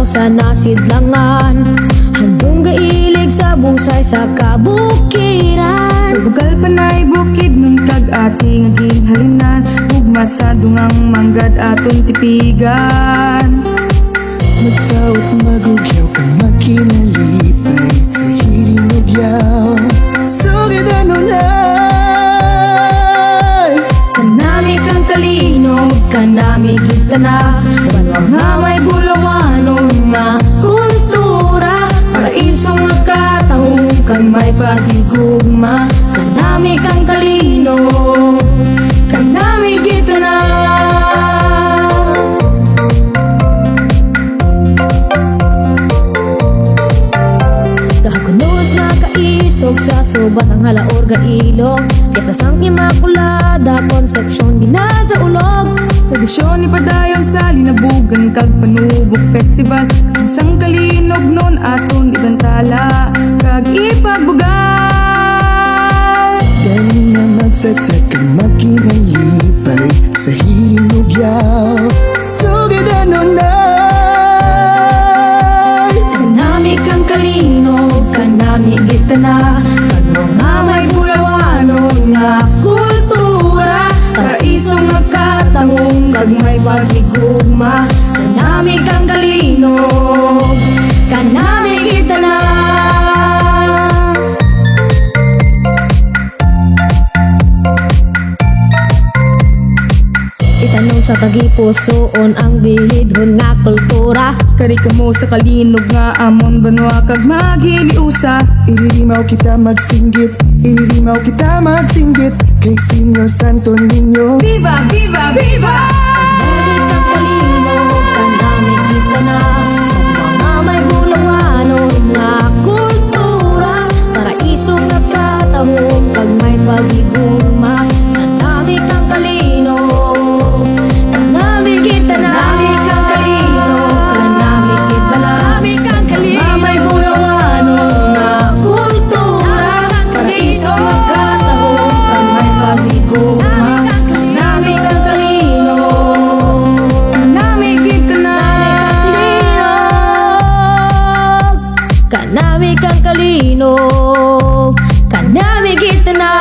sa nasidlangan, handong gailig sa bungsay sa kabukiran. Bugal panay bukid nun kag ating aging halinan, ugma sa dungang manggad aton tipigan. Magsawat magugyaw kang makinalipay sa hiling ugyaw. Sugid anunay Kanami kang kalinog, kanami kita na banwang nga may bulawanon nga kultura. Paraisong nagkatahong kang may paghigugma. Kanami kang kalinog, kanami kita na. Kagunos nga kaisog sa subas ang halaor ga ilong. Kesa sang Imakulada, Concepcion di na sa ulog. Tradisyon ni padayang sa linabugan kag panubok festival, kag isang kalinog nun aton ibantala kag ipagbugal. Dali na magsagsak kang makinalipay sa hiling ugyaw. Sugid anunay Kanami kang kalinog, kanami kita na banwang nga may bulawanon nga kultura. Paraisong nagkatahong kag may paghigugma. Kanami kang kalinog, kanami kita na. Itanong sa tagipusoon ang bilidhon nga kultura. Kari ka mo sa kalinog nga amon banwa kag maghiliusa. Iririmaw kita magsinggit, iririmaw kita magsinggit kay Senior Santo Niño. Viva! Viva! Viva! Kanami kang kalinog, kanami kita na banwang nga may bulawanon nga kultura. Paraisong nagkatahong kag may paghigugma. Kanami kang kalinog, kanami kita na. Kanami kang kalinog, kanami kita na. Kanami kang kalinog, may bulawanon nga kultura. Paraisong nagkatahong kag may paghigugma. Kanami kang kalinog, Nami kita na. kanami kang kalinog, kanami kita na.